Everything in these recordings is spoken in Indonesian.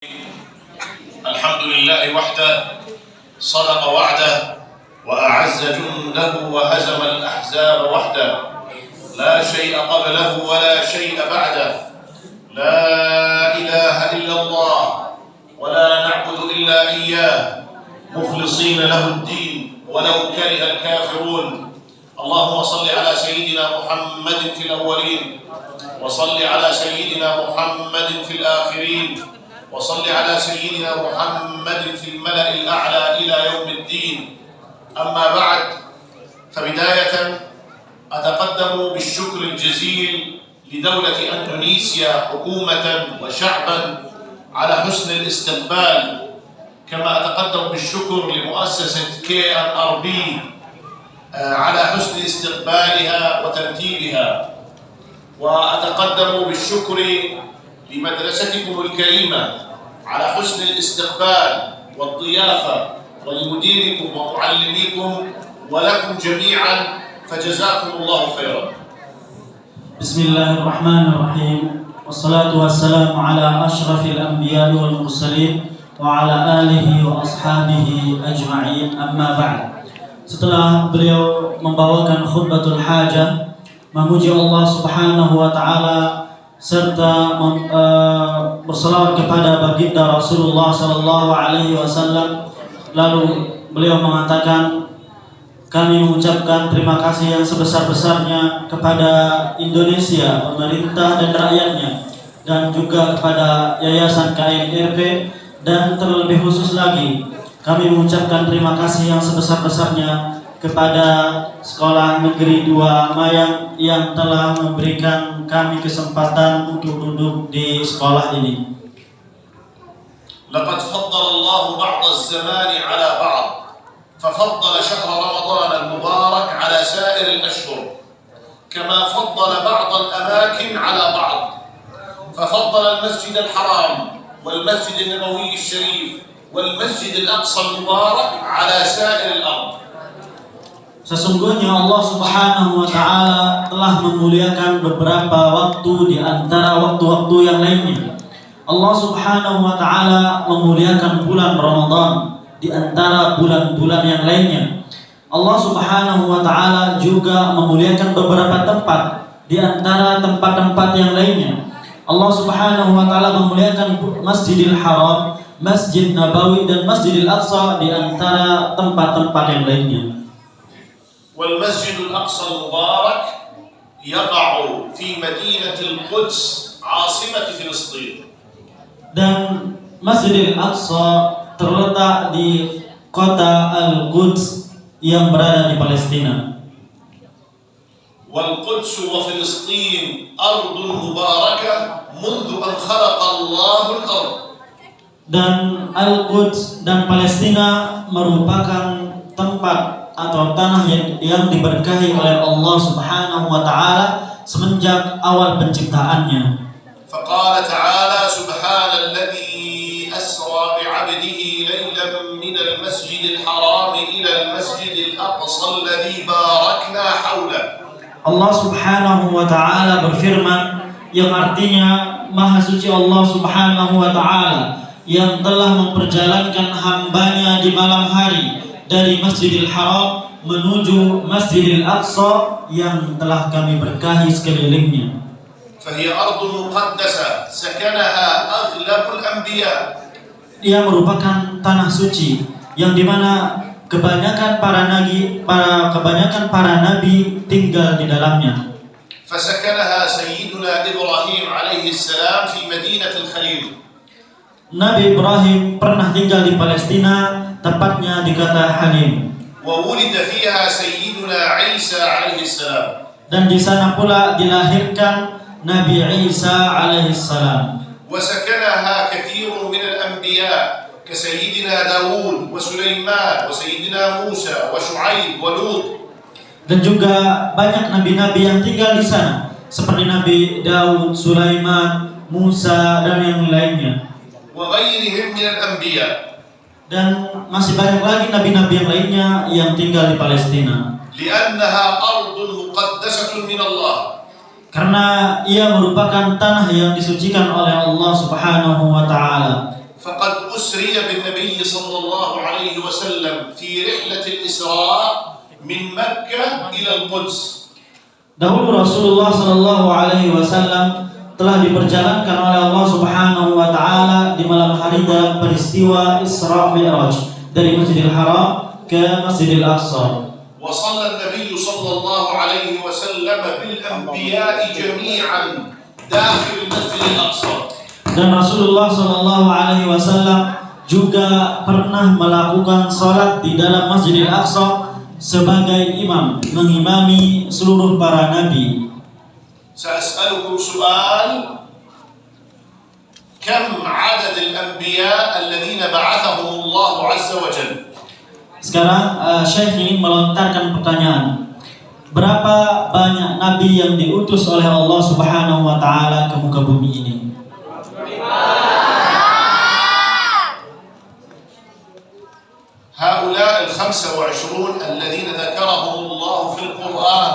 الحمد لله وحده صدق وعده وأعز جنده وهزم الأحزاب وحده لا شيء قبله ولا شيء بعده لا إله إلا الله ولا نعبد إلا إياه مخلصين له الدين ولو كره الكافرون اللهم صل على سيدنا محمد في الأولين وصل على سيدنا محمد في الآخرين وصل على سيدنا محمد في الملأ الأعلى إلى يوم الدين أما بعد فبداية أتقدم بالشكر الجزيل لدولة أندونيسيا حكومة وشعبا على حسن الاستقبال كما أتقدم بالشكر لمؤسسة KNRB على حسن استقبالها وترتيبها وأتقدم بالشكر لمدرستكم الكريمة على حسن الاستقبال والضيافة ولمديركم ومعلميكم ولكم جميعا فجزاكم الله خيرا. بسم الله الرحمن الرحيم والصلاة والسلام على أشرف الأنبياء والمرسلين وعلى آله وأصحابه أجمعين أما بعد. Setelah beliau membawakan khutbatul hajah, memuji Allah Subhanahu wa taala serta berselawat kepada baginda Rasulullah sallallahu alaihi wasallam, lalu beliau mengatakan, kami mengucapkan terima kasih yang sebesar-besarnya kepada Indonesia, pemerintah dan rakyatnya, dan juga kepada Yayasan KNRB, dan terlebih khusus lagi kami mengucapkan terima kasih yang sebesar-besarnya kepada Sekolah Negeri 2 Mayang yang telah memberikan kami kesempatan untuk duduk di sekolah ini. لقد فضل الله بعض الزمان على بعض ففضل شهر رمضان المبارك على سائر الأشهر كما فضل بعض الأماكن على بعض ففضل المسجد الحرام والمسجد النبوي الشريف والمسجد الأقصى المبارك على سائر الأرض. Sesungguhnya Allah Subhanahu wa taala telah memuliakan beberapa waktu di antara waktu-waktu yang lainnya. Allah Subhanahu wa taala memuliakan bulan Ramadan di antara bulan-bulan yang lainnya. Allah Subhanahu wa taala juga memuliakan beberapa tempat di antara tempat-tempat yang lainnya. Allah Subhanahu wa taala memuliakan Masjidil Haram, Masjid Nabawi dan Masjidil Aqsa di antara tempat-tempat yang lainnya. والمسجد الأقصى المبارك يقع في مدينة القدس عاصمة فلسطين. Dan Masjidil Aqsa terletak di kota Al-Quds yang berada di Palestina. والقدس وفلسطين أرض مباركة منذ أن خلق الله الأرض. Dan Al-Quds dan Palestina merupakan tempat atau tanah yang diberkahi oleh Allah Subhanahu wa taala semenjak awal penciptaannya. فقال تعالى سبحان الذي أسرى بعبده ليلا من المسجد الحرام إلى المسجد الأقصى الذي باركنا حوله. Allah Subhanahu wa taala berfirman yang artinya Maha Suci Allah Subhanahu wa taala yang telah memperjalankan hambanya di malam hari dari Masjidil Haram menuju Masjidil Aqsa yang telah kami berkahi sekelilingnya. فهي أرض مقدسة سكنها أغلب الأنبياء. Ia merupakan tanah suci yang dimana kebanyakan para nabi tinggal di dalamnya. فسكنها سيدنا إبراهيم عليه السلام في مدينة الخليل. Nabi Ibrahim pernah tinggal di Palestina, tepatnya di kota Halim. وولد فيها سيدنا عيسى عليه السلام. Dan di sana pula dilahirkan Nabi Isa alaihi salam. وسكنها كثير من الأنبياء كسيدنا داود وسليمان وسيدنا موسى وشعيب ولوط. Dan juga banyak nabi-nabi yang tinggal di sana, seperti Nabi Daud, Sulaiman, Musa dan yang lainnya. وغيرهم من الأنبياء. Dan masih banyak lagi nabi-nabi yang lainnya yang tinggal di Palestina. لأنها أرض مقدسة من الله. Karena ia merupakan tanah yang disucikan oleh Allah Subhanahu wa taala. أسري بالنبي صلى الله عليه وسلم في رحلة الإسراء من مكة إلى القدس. Dahulu Rasulullah Shallallahu Alaihi Wasallam telah diperjalankan oleh Allah Subhanahu Wa Taala di malam hari dalam peristiwa Isra Mi'raj dari Masjidil Haram ke Masjidil Aqsa. وصلى النبي صلى الله عليه وسلم بالأنبياء جميعا داخل المسجد الأقصى. Dan Rasulullah Shallallahu Alaihi Wasallam juga pernah melakukan sholat di dalam Masjidil Aqsa sebagai imam, mengimami seluruh para nabi. سأسألكم سؤال: كم عدد الأنبياء الذين بعثهم الله عز وجل؟ Sekarang Syekh ingin melontarkan pertanyaan. Berapa banyak nabi yang diutus oleh Allah Subhanahu wa taala ke muka bumi ini? هؤلاء 25 الذين ذكرهم الله في القرآن،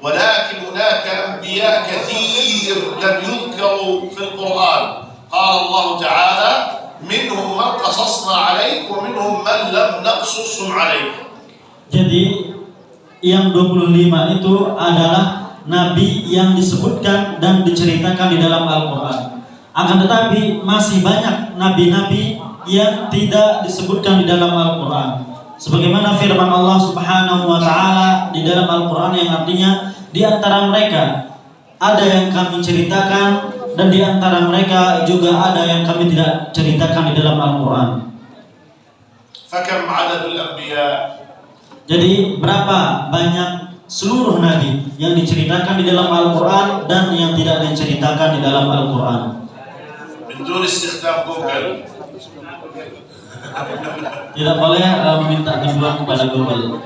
ولكن هناك أنبياء كثير لم يذكروا في القرآن. قال الله تعالى: منهم من قصصنا عليك ومنهم من لم نقصصهم عليك. Jadi yang 25 itu adalah nabi yang disebutkan dan diceritakan di dalam Al-Quran. Akan tetapi masih banyak nabi-nabi yang tidak disebutkan di dalam Al-Quran. Sebagaimana firman Allah Subhanahu wa taala di dalam Al-Quran yang artinya di antara mereka ada yang kami ceritakan dan di antara mereka juga ada yang kami tidak ceritakan di dalam Al-Quran. فكم عدد الأنبياء؟ Jadi berapa banyak seluruh nabi yang diceritakan di dalam Al-Quran dan yang tidak diceritakan di dalam Al-Quran? من دون استخدام جوجل. Tidak boleh meminta bantuan kepada Google.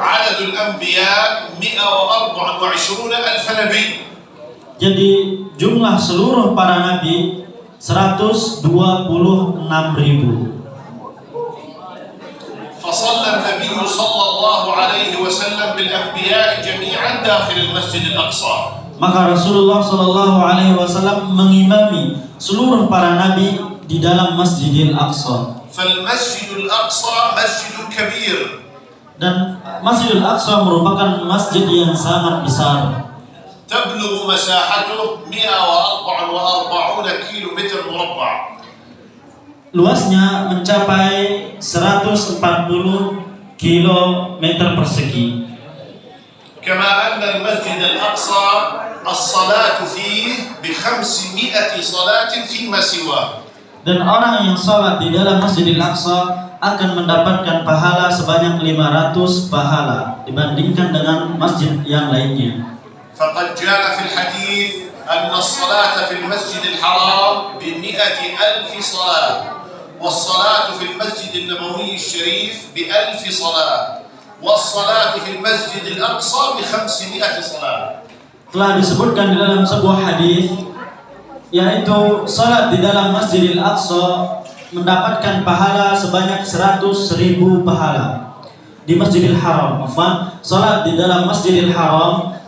عدد الأنبياء 124,000 نبي. Jadi jumlah seluruh para nabi 126.000. فصلى النبي صلى الله عليه وسلم بالأنبياء جميعا داخل المسجد الأقصى. Maka Rasulullah Shallallahu Alaihi Wasallam mengimami seluruh para nabi di dalam Masjidil Aqsa. فالمسجد الأقصى مسجد كبير. Dan Masjidil Aqsa merupakan masjid yang sangat besar. تبلغ مساحته 144 كيلومتر مربع. Luasnya mencapai 140 km persegi. كما أن المسجد الأقصى الصلاة فيه ب500 صلاة فيما سواه. Dan orang yang sholat di dalam Masjidil Aqsa akan mendapatkan pahala sebanyak 500 pahala dibandingkan dengan masjid yang lainnya. فقد جاء في الحديث أن الصلاة في المسجد الحرام ب100,000 صلاة، والصلاة في المسجد النبوي الشريف ب1000 صلاة، والصلاة في المسجد الأقصى ب500 صلاة. Telah disebutkan di dalam sebuah hadis, yaitu salat di dalam Masjidil Aqsa mendapatkan pahala sebanyak 100.000 pahala. Di Masjidil Haram, salat di dalam Masjidil Haram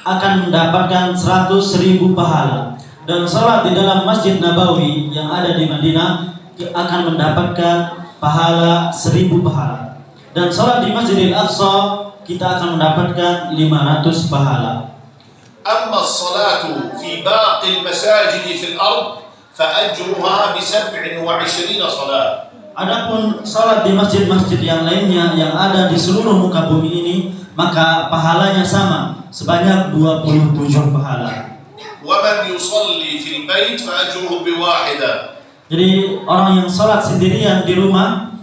akan mendapatkan 100.000 pahala, dan salat di dalam Masjid Nabawi yang ada di Madinah akan mendapatkan pahala 1.000 pahala, dan salat di Masjidil Aqsa kita akan mendapatkan 500 pahala. أما الصلاة في باقي المساجد في الأرض فأجرها ب27 صلاة. Adapun salat di masjid-masjid yang lainnya yang ada di seluruh muka bumi ini, maka pahalanya sama, sebanyak 27 pahala. ومن يصلي في البيت فأجره بواحدة. Jadi orang yang salat sendirian di rumah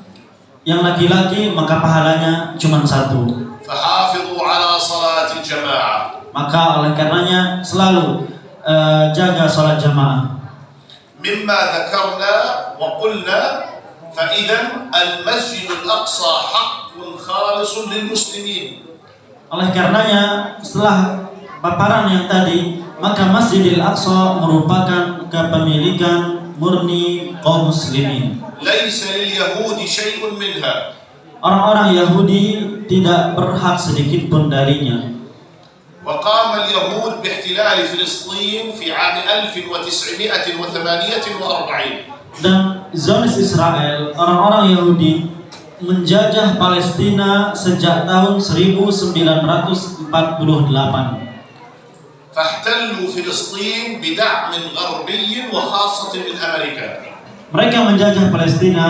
yang laki-laki maka pahalanya cuma 1. فحافظوا على صلاة الجماعة. Maka oleh karenanya selalu jaga salat jamaah. مما ذكرنا وقلنا فإذا المسجد الأقصى حق خالص للمسلمين. Oleh karenanya setelah paparan yang tadi, maka Masjidil Aqsa merupakan kepemilikan murni kaum muslimin. ليس لليهود شيء منها. Orang-orang Yahudi tidak berhak sedikit pun darinya. وقام اليهود باحتلال فلسطين في عام 1948. Dan Zionis Israel, orang-orang Yahudi, menjajah Palestina sejak tahun 1948. فاحتلوا فلسطين بدعم غربي وخاصة من أمريكا. Mereka menjajah Palestina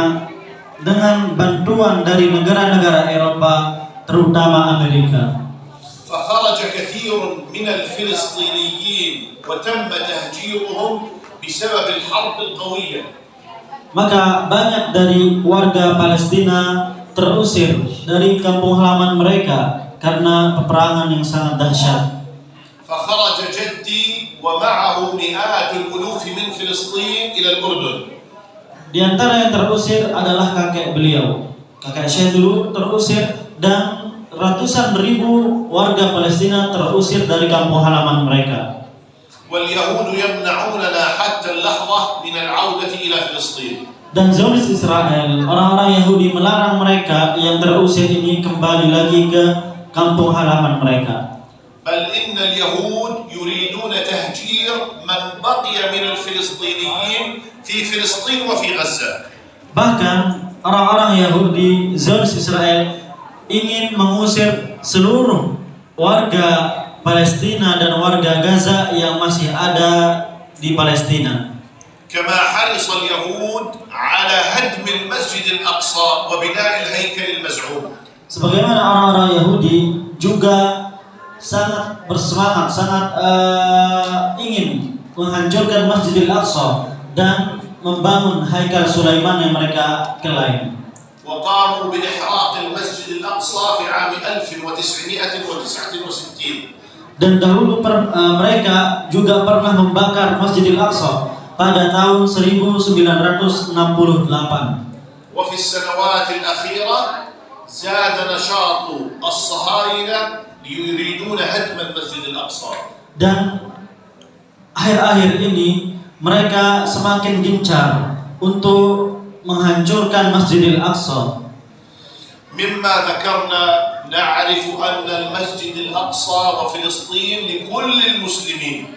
dengan bantuan dari negara-negara Eropa, terutama Amerika. فخرج كثير من الفلسطينيين وتم تهجيرهم بسبب الحرب القوية. Maka banyak dari warga Palestina terusir dari kampung halaman mereka karena peperangan yang sangat dahsyat. فخرج جدي ومعه مئات الألوف من فلسطين إلى الأردن. Di antara yang terusir adalah kakek beliau. Kakek saya dulu terusir dan ratusan ribu warga Palestina terusir dari kampung halaman mereka. واليهود يمنعوننا حتى اللحظة من العودة إلى فلسطين. Dan Zionis Israel, orang-orang Yahudi melarang mereka yang terusir ini kembali lagi ke kampung halaman mereka. بل إن اليهود يريدون تهجير من بقي من الفلسطينيين في فلسطين وفي غزة. Bahkan orang-orang Yahudi, Zionis Israel, ingin mengusir seluruh warga Palestina dan warga Gaza yang masih ada di Palestina. كما حرص اليهود على هدم المسجد الأقصى وبناء الهيكل المزعوم. Sebagaimana orang-orang Yahudi juga sangat bersemangat, sangat ingin menghancurkan Masjidil Aqsa dan membangun Haikal Sulaiman yang mereka klaim. وقاموا بإحراق المسجد الأقصى في عام 1969. Dan dahulu mereka juga pernah membakar Masjidil Aqsa pada tahun 1968. وفي السنوات الأخيرة زاد نشاط الصهاينة يريدون هدم المسجد الأقصى. Dan akhir-akhir ini mereka semakin gencar untuk menghancurkan Masjidil Aqsa. مما ذكرنا نعرف أن المسجد الأقصى وفلسطين لكل المسلمين.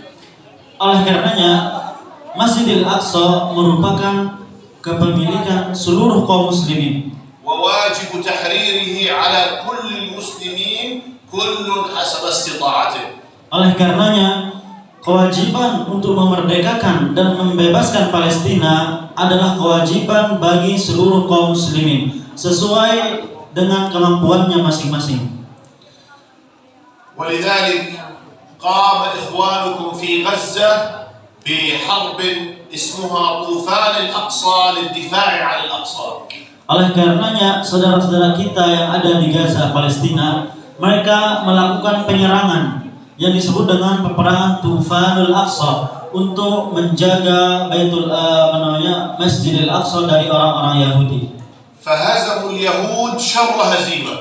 Oleh karenanya Masjidil Aqsa merupakan kepemilikan seluruh kaum muslimin. وواجب تحريره على كل المسلمين كل حسب استطاعته. Oleh karenanya kewajiban untuk memerdekakan dan membebaskan Palestina adalah kewajiban bagi seluruh kaum muslimin sesuai dengan kemampuannya masing-masing. ولذلك قام إخوانكم في غزة بحرب اسمها طوفان الأقصى للدفاع عن الأقصى. Oleh karenanya saudara-saudara kita yang ada di Gaza, Palestina, mereka melakukan penyerangan yang disebut dengan peperangan Tufanul Aqsa untuk menjaga Masjidil Aqsa dari orang-orang Yahudi. فهزموا اليهود شر هزيمة.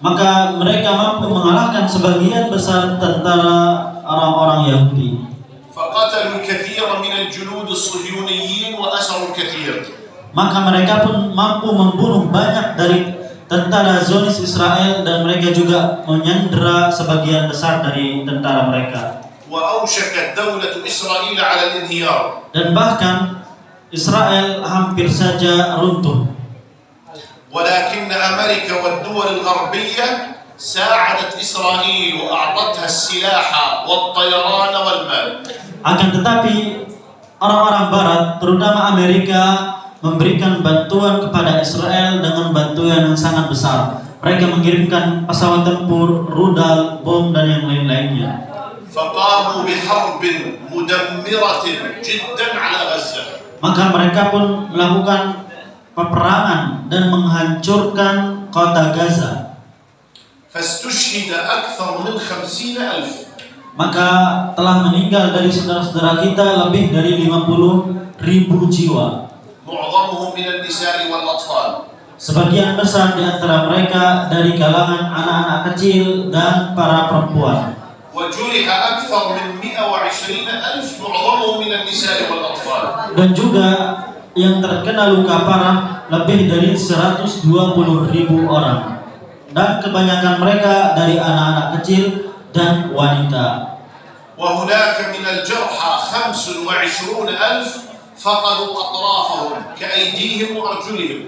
Maka mereka mampu mengalahkan sebagian besar tentara orang-orang Yahudi. فقتلوا الكثير من الجنود الصهيونيين وأسروا الكثير. Maka mereka pun mampu membunuh banyak dari tentara Zionis Israel dan mereka juga menyandera sebagian besar dari tentara mereka. وأوشكت دولة إسرائيل على الانهيار. Dan bahkan Israel hampir saja runtuh. ولكن أمريكا والدول الغربية ساعدت إسرائيل وأعطتها السلاح والطيران والمال. Akan tetapi orang-orang Barat, terutama Amerika, memberikan bantuan kepada Israel dengan bantuan yang sangat besar. Mereka mengirimkan pesawat tempur, rudal, bom dan yang lain-lainnya. فقاموا بحرب مدمرة جدا على غزة. Maka mereka pun melakukan peperangan dan menghancurkan kota Gaza. فاستشهد أكثر من 50,000. Maka telah meninggal dari saudara-saudara kita lebih dari 50.000 jiwa. معظمهم من النساء والأطفال. Sebagian besar di antara mereka dari kalangan anak-anak kecil dan para perempuan. وجرح أكثر من 120,000 معظمهم من النساء والأطفال. Dan juga yang terkena luka parah lebih dari 120.000 orang. Dan kebanyakan mereka dari anak-anak kecil dan wanita. وهناك من الجرحى 25,000 فقدوا أطرافهم كأيديهم وأرجلهم.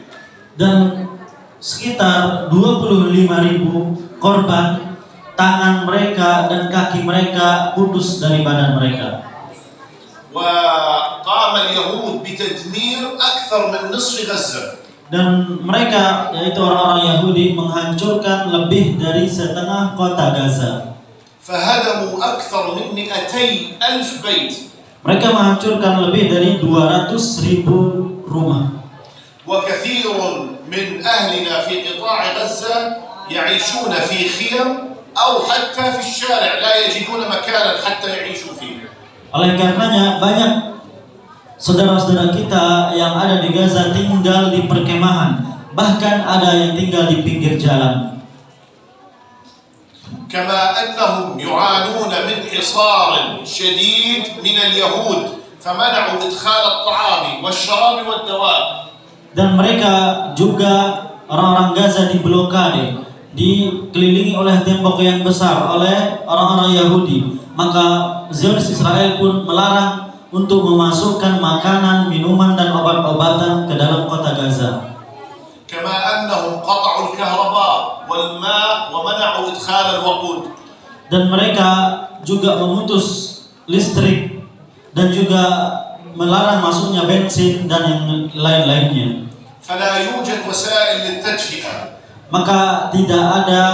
Dan sekitar 25.000 korban, tangan mereka dan kaki mereka putus dari badan mereka. وقام اليهود بتدمير أكثر من نصف غزة. Dan mereka, yaitu orang-orang Yahudi, menghancurkan lebih dari setengah kota Gaza. فهدموا أكثر من 200,000 بيت. Mereka menghancurkan lebih dari 200.000 rumah. وكثير من أهلنا في قطاع غزة يعيشون في خيم أو حتى في الشارع لا يجدون مكانا حتى يعيشوا فيه. Oleh karenanya banyak saudara-saudara kita yang ada di Gaza tinggal di perkemahan, bahkan ada yang tinggal di pinggir jalan. كما أنهم يعانون من حصار شديد من اليهود فمنعوا إدخال الطعام والشراب والدواء. Dan mereka juga, orang-orang Gaza diblokade, dikelilingi oleh tembok yang besar oleh orang-orang Yahudi. Maka Zionis Israel pun melarang untuk memasukkan makanan, minuman dan obat-obatan ke dalam kota Gaza. كما أنهم قطعوا الكهرباء والماء ومنعوا إدخال الوقود. Dan mereka juga memutus listrik dan juga melarang masuknya bensin dan yang lain-lainnya. فلا يوجد وسائل للتدفئة. Maka tidak ada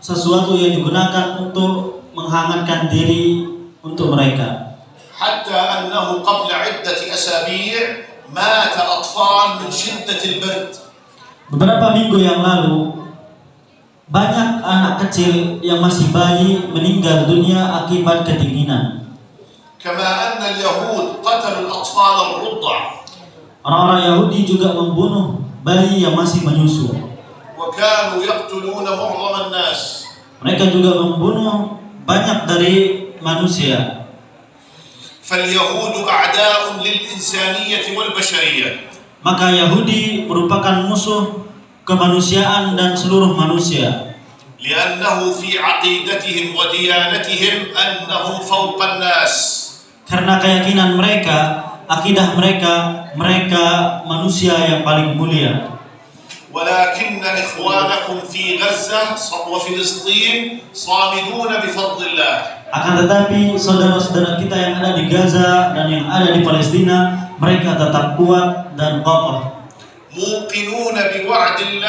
sesuatu yang digunakan untuk menghangatkan diri untuk mereka. حتى أنه قبل عدة أسابيع مات أطفال من شدة البرد. Beberapa minggu yang lalu, banyak anak kecil yang masih bayi meninggal dunia akibat kedinginan. كما أن اليهود قتلوا الأطفال الرضع. Orang-orang Yahudi juga membunuh bayi yang masih menyusu. وكانوا يقتلون معظم الناس. Mereka juga membunuh banyak dari manusia. فاليهود أعداء للإنسانية والبشرية. Maka Yahudi merupakan musuh kemanusiaan dan seluruh manusia. لأنه في عقيدتهم وديانتهم أنهم فوق الناس. Karena keyakinan mereka, akidah mereka, mereka manusia yang paling mulia. ولكن إخوانكم في غزة وفلسطين صامدون بفضل الله. Akan tetapi saudara-saudara kita yang ada di Gaza dan yang ada di Palestina, mereka tetap kuat dan kokoh. موقنون بوعد الله